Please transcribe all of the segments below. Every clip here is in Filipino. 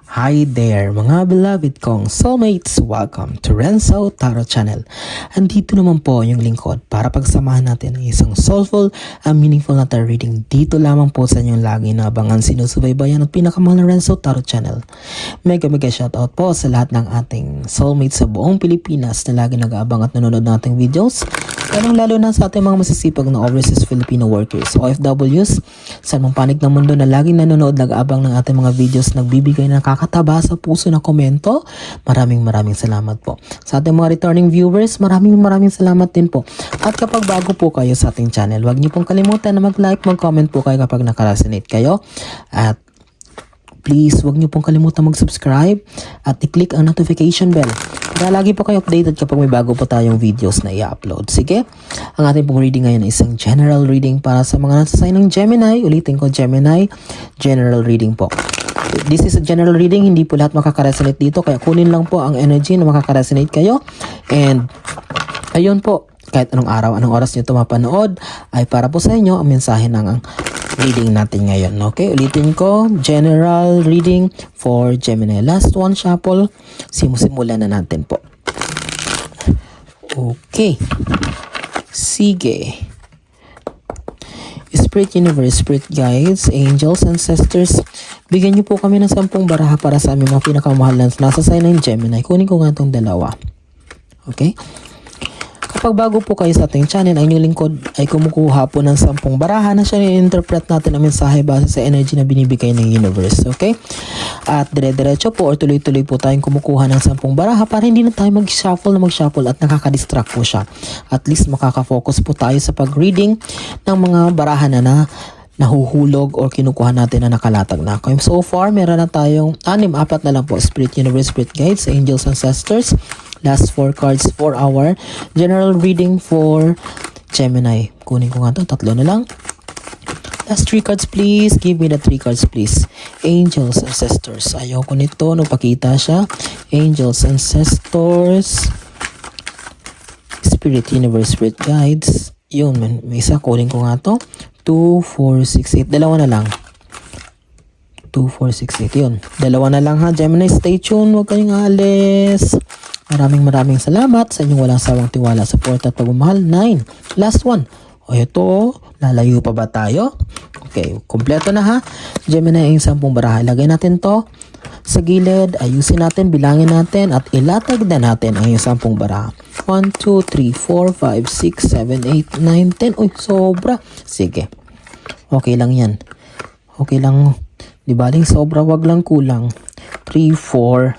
Hi there mga beloved kong soulmates! Welcome to Renzo Tarot Channel. Andito naman po yung lingkod para pagsamahan natin ng isang soulful and meaningful na tarot reading dito lamang po sa inyong lagi na abangan sinusubaybayan at pinakamahal na Renzo Tarot Channel. Mega shoutout po sa lahat ng ating soulmates sa buong Pilipinas na lagi nag-aabang at nanonood ng ating videos. Lalo na sa ating mga masisipag na overseas Filipino workers, OFWs, sa mga panig ng mundo na laging nanonood, nag-aabang ng ating mga videos, nagbibigay ng nakakataba sa puso na komento. Maraming salamat po. Sa ating mga returning viewers, maraming salamat din po. At kapag bago po kayo sa ating channel, huwag niyo pong kalimutan na mag-like, mag-comment po kayo kapag nakaresonate kayo. At please, huwag niyo pong kalimutan mag-subscribe at i-click ang notification bell para lagi po kayo updated kapag may bago po tayong videos na i-upload. Sige, ang ating pong reading ngayon ay isang general reading para sa mga nasa sign ng Gemini. Ulitin ko, Gemini, general reading po. This is a general reading, hindi po lahat makaka-resonate dito, kaya kunin lang po ang energy na makaka-resonate kayo. And ayun po, kahit anong araw, anong oras nyo ito mapanood, ay para po sa inyo ang mensahe ng reading natin ngayon. Okay, ulitin ko, general reading for Gemini. Last one shuffle, simulan na natin po. Okay, sige. Spirit Universe, Spirit Guides, Angels, Ancestors, bigyan niyo po kami ng 10 baraha para sa aming mga pinakamahal na nasa sign ng Gemini. Kunin ko nga itong dalawa. Okay? Kapag bago po kayo sa ating channel, ang inyong lingkod ay kumukuha po ng 10 baraha na siya i-interpret natin ang mensahe base sa energy na binibigay ng universe. Okay? At dire-diretso po or tuloy-tuloy po tayong kumukuha ng 10 baraha para hindi na tayo mag-shuffle at nakaka-distract po siya. At least makaka-focus po tayo sa pag-reading ng mga baraha na nahuhulog or kinukuha natin na nakalatag na. Okay, so far, meron na tayong 4 na lang po. Spirit Universe, Spirit Guides, Angels, Ancestors. Last 4 cards for our general reading for Gemini. Kunin ko nga ito, 3 na lang. Last 3 cards please. Give me the 3 cards please. Angels, Ancestors. Ayoko nito, napakita siya. Angels, Ancestors. Spirit Universe, Spirit Guides. Yun, may isa. Kunin ko nga ito. 2, 4, 6, 8. Dalawa na lang. 2, 4, 6, 8. Yun. Dalawa na lang ha. Gemini, stay tuned. Huwag kayong alis. Maraming salamat sa inyong walang sawang tiwala, support at pagmamahal. 9. Last one. O ito, lalayo pa ba tayo? Okay, kompleto na ha. Gemini, yung 10 baraha. Ilagay natin to sa gilid. Ayusin natin, bilangin natin, at ilatag na natin ang yung 10 baraha. 1, 2, 3, 4, 5, 6, 7, 8, 9, 10. Uy, sobra. Sige. Okay lang yan. Okay lang. Di baling sobra, wag lang kulang. 3, 4,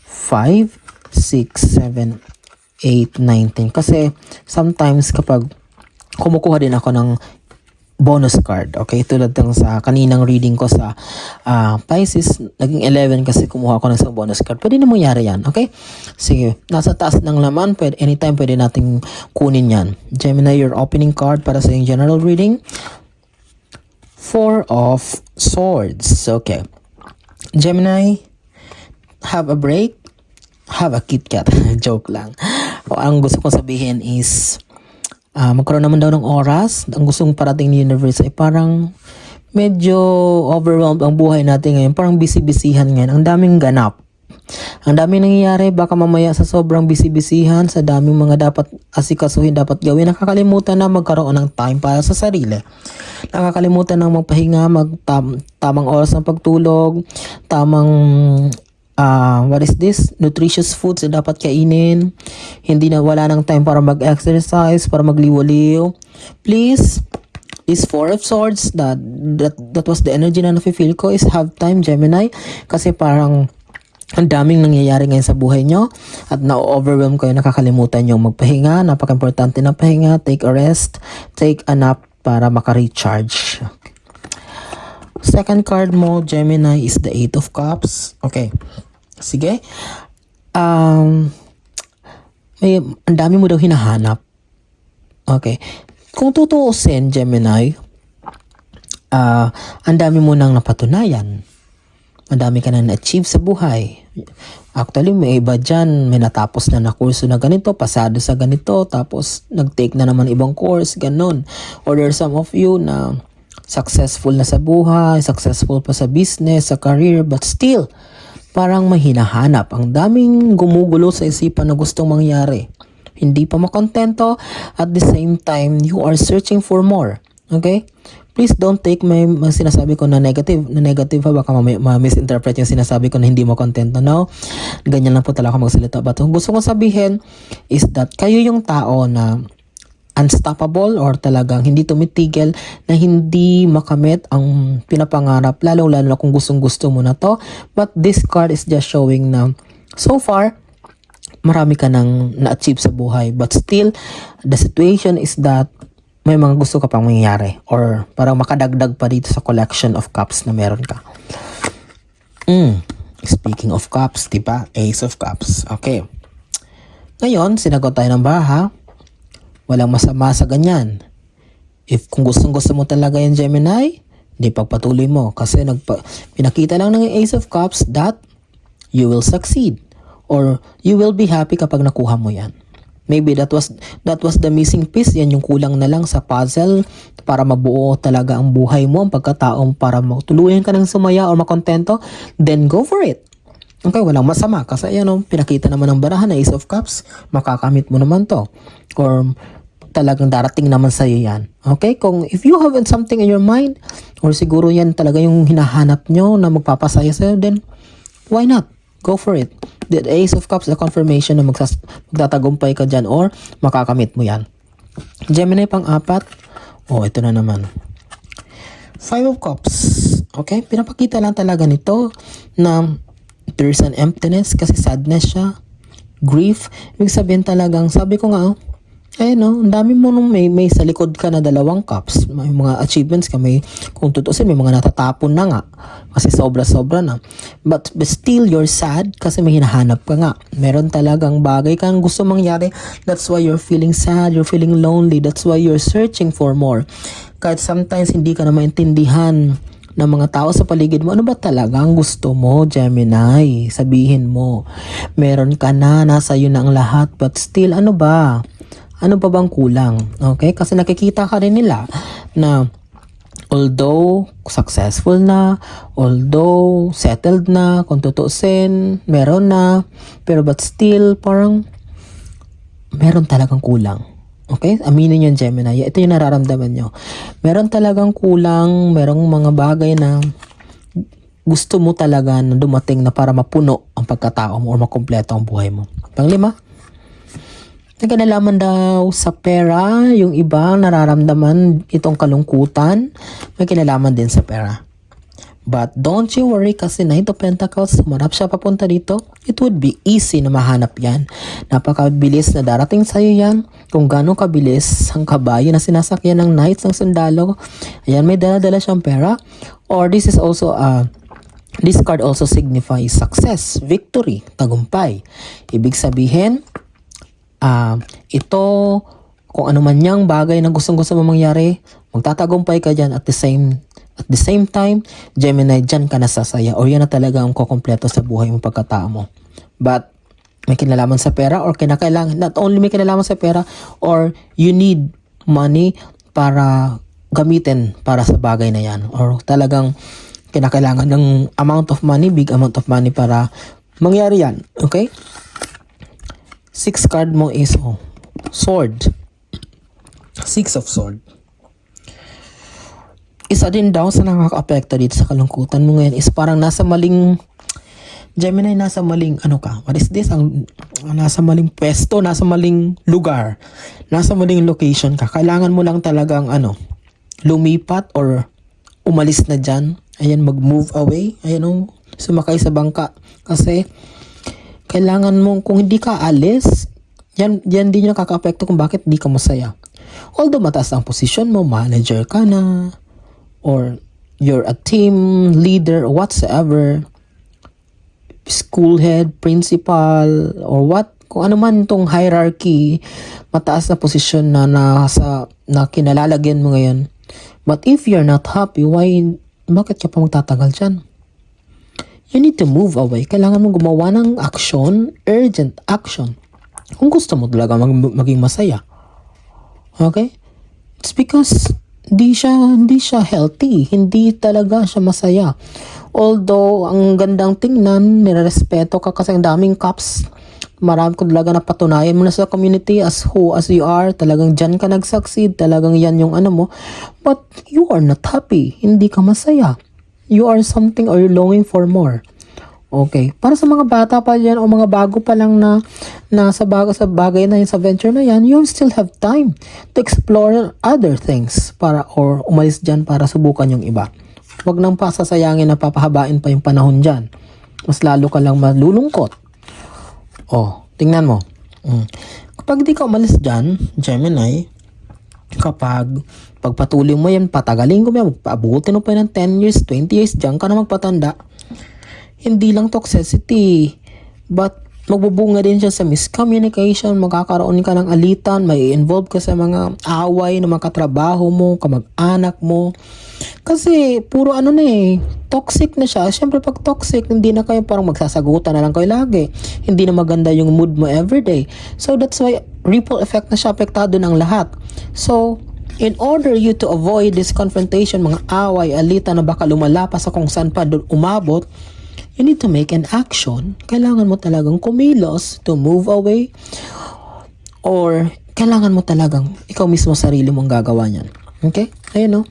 5, 6, 7, 8, 9, 10. Kasi sometimes kapag kumukuha din ako ng bonus card, okay, tulad ng sa kaninang reading ko sa Pisces, naging 11 kasi kumuha ako ng isang bonus card. Pwede na mangyari yan, okay? Sige, nasa taas ng laman, anytime pwede nating kunin yan. Gemini, your opening card para sa yung general reading. 4 of Swords. Okay. Gemini, have a break. Have a KitKat. Joke lang. Ang gusto kong sabihin is magkaroon naman daw ng oras. Ang gustong parating ni universe ay parang medyo overwhelmed ang buhay natin ngayon. Parang busy-busyhan ngayon. Ang daming ganap. Ang daming nangyayari. Baka mamaya sa sobrang busy-busyhan, sa daming mga dapat asikasuhin, dapat gawin, nakakalimutan na magkaroon ng time para sa sarili. Nakakalimutan ng magpahinga, tamang oras ng pagtulog, tamang what is this? Nutritious foods na dapat kainin. Hindi na, wala nang time para mag-exercise, para magliwaliw. Please, this 4 of Swords, that was the energy na nafe-feel ko, is have time, Gemini. Kasi parang ang daming nangyayari ngayon sa buhay nyo at na-overwhelm kayo, nakakalimutan nyo magpahinga. Napaka-importante na pahinga. Take a rest, take a nap para maka-recharge. Second card mo, Gemini, is the 8 of Cups. Okay. Sige. Ang dami mo daw hinahanap. Okay. Kung tutuusin, Gemini, ang dami mo nang napatunayan. Ang dami ka na na-achieve sa buhay. Actually, may iba dyan, may natapos na kurso na ganito, pasado sa ganito, tapos nag-take na naman ibang course, ganun. Or there are some of you na successful na sa buhay, successful pa sa business, sa career, but still, parang may hinahanap. Ang daming gumugulo sa isipan na gustong mangyari. Hindi pa makontento, at the same time, you are searching for more. Okay? Please don't take my sinasabi ko na negative ha, baka ma-misinterpret yung sinasabi ko na hindi mo kontento. No, ganyan lang po talaga ako magsalita. But ang gusto ko sabihin is that kayo yung tao na unstoppable or talagang hindi tumitigil na hindi makamit ang pinapangarap, lalo na kung gustong-gusto mo na to. But this card is just showing na so far, marami ka nang na-achieve sa buhay. But still, the situation is that may mga gusto ka pang mangyayari or parang makadagdag pa dito sa collection of cups na meron ka. Speaking of cups, diba? Ace of Cups. Okay. Ngayon, sinagot tayo ng baraha. Walang masama sa ganyan. If kung gustong-gusto mo talaga yung Gemini, di pagpatuloy mo. Kasi pinakita lang ng Ace of Cups that you will succeed or you will be happy kapag nakuha mo yan. Maybe that was the missing piece. Yan yung kulang na lang sa puzzle para mabuo talaga ang buhay mo, ang pagkataong para matuluyan ka ng sumaya o makontento. Then go for it. Okay, walang masama. Kasi pinakita naman ng barahan na Ace of Cups. Makakamit mo naman to. Or talagang darating naman sa'yo yan. Okay? Kung if you have something in your mind, or siguro yan talaga yung hinahanap nyo na magpapasaya sa'yo, then why not? Go for it. The Ace of Cups, the confirmation na magtatagumpay ka dyan or makakamit mo yan. Gemini pang-apat. Ito na naman. Five of Cups. Okay? Pinapakita lang talaga nito na there's an emptiness kasi sadness siya. Grief. Ibig sabihin talagang, sabi ko nga, ang dami mo nung may sa likod ka na 2 cups. May mga achievements ka, kung tutusin, may mga natatapon na nga. Kasi sobra-sobra na. But still, you're sad kasi may hinahanap ka nga. Meron talagang bagay kang gusto mangyari. That's why you're feeling sad, you're feeling lonely. That's why you're searching for more. Kahit sometimes hindi ka na maintindihan ng mga tao sa paligid mo, ano ba talaga ang gusto mo, Gemini? Sabihin mo. Meron ka na, nasa iyo na ang lahat, but still, ano ba? Ano pa bang kulang? Okay? Kasi nakikita ka rin nila na although successful na, although settled na, kung tutusin, meron na, pero but still, parang meron talagang kulang. Okay? Aminin yung Gemini. Ito yung nararamdaman nyo. Meron talagang kulang, merong mga bagay na gusto mo talaga na dumating na para mapuno ang pagkatao mo o makumpleto ang buhay mo. Panglima, nagkanalaman daw sa pera, yung iba nararamdaman itong kalungkutan, may kinalaman din sa pera. But don't you worry kasi Knight of Pentacles, sumarap siya papunta dito. It would be easy na mahanap yan. Napakabilis na darating sa'yo yan. Kung gano'ng kabilis ang kabayo na sinasakyan ng Knights ng sundalo. Ayan, may dala-dala siyang pera. Or this is also this card also signifies success, victory, tagumpay. Ibig sabihin, ito, kung ano man yang bagay na gustong-gusto mo mangyari, magtatagumpay ka dyan at the same time, Gemini, dyan ka nasasaya or yan na talaga ang kukumpleto sa buhay mo pagkatao mo. But, may kinalaman sa pera or kinakailangan, not only may kinalaman sa pera or you need money para gamitin para sa bagay na yan or talagang kinakailangan ng amount of money, big amount of money para mangyari yan. Okay? 6 card mo is sword. 6 of sword. Isa din daw sa nakaka-apekto dito sa kalungkutan mo ngayon is parang nasa maling Gemini, nasa maling what is this? Nasa maling pwesto, nasa maling lugar, nasa maling location ka. Kailangan mo lang talagang lumipat or umalis na dyan. Ayan, mag-move away. Ayan, sumakay sa bangka. Kasi kailangan mo, kung hindi ka alis, yan din yung nakaka-apekto kung bakit hindi ka masaya. Although mataas ang posisyon mo, manager ka na, or you're a team leader, or whatsoever, school head, principal, or what, kung ano man itong hierarchy, mataas na posisyon na kinalalagyan mo ngayon. But if you're not happy, bakit ka pa magtatagal dyan? You need to move away. Kailangan mo gumawa ng action, urgent action. Kung gusto mo talaga maging masaya. Okay? It's because hindi siya healthy. Hindi talaga siya masaya. Although, ang gandang tingnan, nirerespeto ka kasi ang daming cups. Marami ko talaga napatunayan mo na sa community as you are. Talagang dyan ka nag-succeed. Talagang yan yung ano mo. But you are not happy. Hindi ka masaya. You are something or you're longing for more. Okay. Para sa mga bata pa yan o mga bago pa lang na sa bagay na yun, sa venture na yan, you still have time to explore other things or umalis dyan para subukan yung iba. Huwag nang pasasayangin na papahabain pa yung panahon dyan. Mas lalo ka lang malulungkot. Tingnan mo. Kapag di ka umalis dyan, Gemini, kapag pagpatuloy mo yan, patagalin ko yan, paabutin mo pa ng 10 years, 20 years, dyan ka na magpatanda. Hindi lang toxicity, but magbubunga din siya sa miscommunication, magkakaroon ka ng alitan, may involve ka sa mga away ng mga katrabaho mo, kamag-anak mo. Kasi puro toxic na siya. Siyempre pag toxic, hindi na kayo parang magsasagutan na lang kayo lagi. Hindi na maganda yung mood mo everyday. So that's why ripple effect na siya, apektado ng lahat. So, in order you to avoid this confrontation, mga away, alitan na baka lumala pa sa kung saan pa umabot, you need to make an action. Kailangan mo talagang kumilos to move away, or kailangan mo talagang ikaw mismo sarili mong gagawa niyan. Okay? Ayun, no?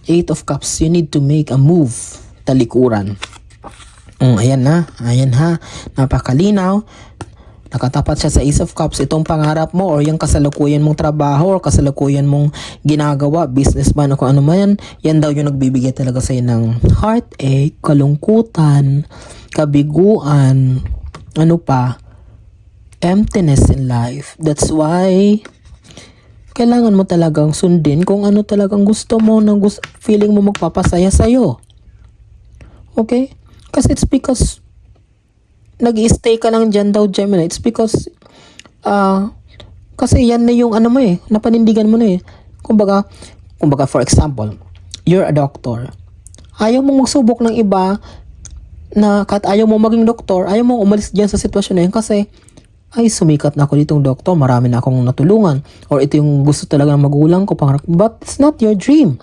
8 of Cups. You need to make a move. Talikuran. Ayan na. Ayan ha. Napakalinaw. Nakatapat siya sa Ace of Cups. Itong pangarap mo or yung kasalukuyan mong trabaho or kasalukuyan mong ginagawa, businessman o kung ano man yan daw yung nagbibigay talaga sa'yo ng heartache, kalungkutan, kabiguan, emptiness in life. That's why kailangan mo talagang sundin kung ano talagang gusto mo, feeling mo magpapasaya sa'yo. Okay? Kasi it's because nag-i-stay ka lang dyan daw, Gemini. It's because kasi yan na yung napanindigan mo na eh. Kumbaga for example, you're a doctor. Ayaw mong magsubok ng iba na kahit ayaw mo maging doktor, ayaw mo umalis dyan sa sitwasyon na yun kasi sumikat na ako ditong doktor, marami na akong natulungan, or ito yung gusto talaga ng magulang ko, but it's not your dream.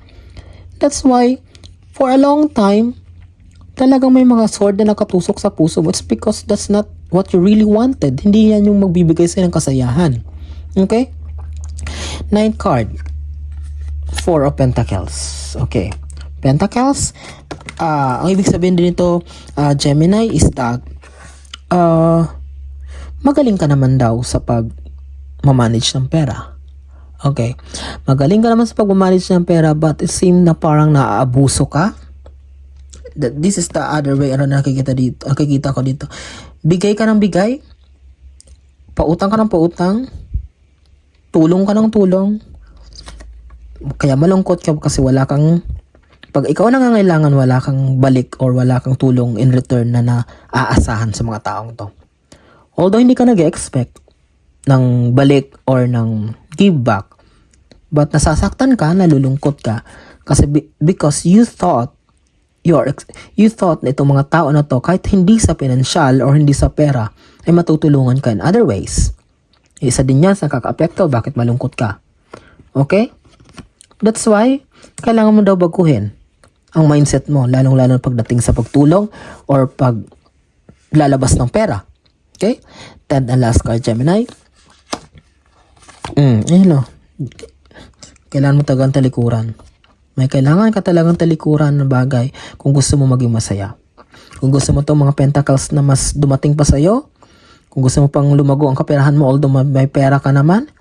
That's why, for a long time, talagang may mga sword na nakatusok sa puso mo. It's because that's not what you really wanted. Hindi yan yung magbibigay sa'yo ng kasayahan. Okay? 9th card. 4 of Pentacles. Okay. Pentacles, ang ibig sabihin din ito, Gemini, is that magaling ka naman daw sa pag-manage ng pera. Okay. Magaling ka naman sa pag-manage ng pera, but it seems na parang naaabuso ka. This is the other way nakikita ko dito. Bigay ka ng bigay, pautang ka ng pautang, tulong ka ng tulong, kaya malungkot ka kasi wala kang, pag ikaw nangangailangan, wala kang balik or wala kang tulong in return na naaasahan sa mga taong to. Although hindi ka nag-expect ng balik or ng give back, but nasasaktan ka, nalulungkot ka kasi because you thought na itong mga tao na to, kahit hindi sa pinansyal or hindi sa pera, ay matutulungan ka in other ways. Isa din yan sa kaka-apekto bakit malungkot ka. Okay? That's why, kailangan mo daw baguhin ang mindset mo, lalong-lalo pagdating sa pagtulong or pag lalabas ng pera. Okay? 10th and last card, Gemini. Kailangan mo talagang talikuran. May kailangan ka talagang talikuran na bagay kung gusto mo maging masaya. Kung gusto mo itong mga pentacles na mas dumating pa sa'yo, kung gusto mo pang lumago ang kaperahan mo, although may pera ka naman,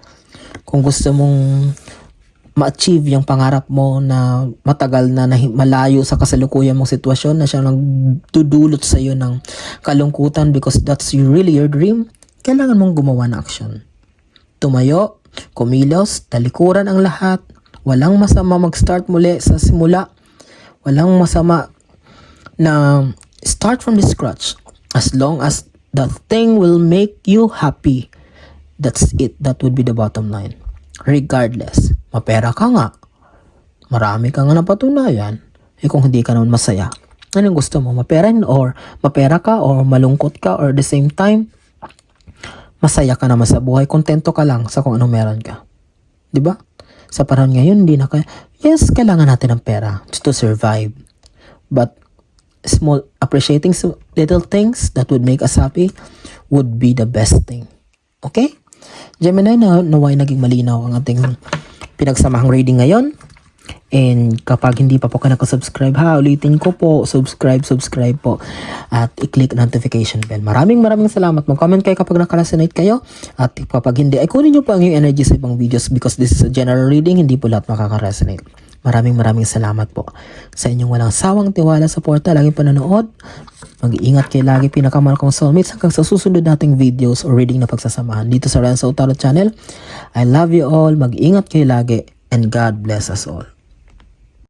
kung gusto mong ma-achieve yung pangarap mo na matagal na malayo sa kasalukuyan mong sitwasyon na siya nagdudulot sa'yo ng kalungkutan because that's really your dream, kailangan mong gumawa ng action. Tumayo, kumilos, talikuran ang lahat. Walang masama mag-start muli sa simula. Walang masama na start from the scratch. As long as that thing will make you happy, that's it. That would be the bottom line. Regardless, mapera ka nga, marami ka nga napatunayan, kung hindi ka naman masaya, anong gusto mo? Mapera ka or malungkot ka or the same time, masaya ka naman sa buhay, kontento ka lang sa kung anong meron ka. Diba? Sa panahon ngayon, hindi na kaya. Yes, kailangan natin ng pera to survive. But small, appreciating little things that would make us happy would be the best thing. Okay? Gemini, naway naging malinaw ang ating pinagsamahang reading ngayon. And kapag hindi pa po ka nakasubscribe ha, ulitin ko po, subscribe po at i-click notification bell. Maraming salamat. Mag-comment kayo kapag nakaresonate kayo at kapag hindi, ay kunin nyo po ang yung energy sa ibang videos because this is a general reading, hindi po lahat makaka-resonate. Maraming salamat po sa inyong walang sawang tiwala, suporta, laging panonood. Mag-iingat kayo lagi, pinakamahal kong soulmates, hanggang sa susunod nating videos o reading na pagsasamahan dito sa Renzo Tarot Channel. I love you all, mag-iingat kayo lagi, and God bless us all.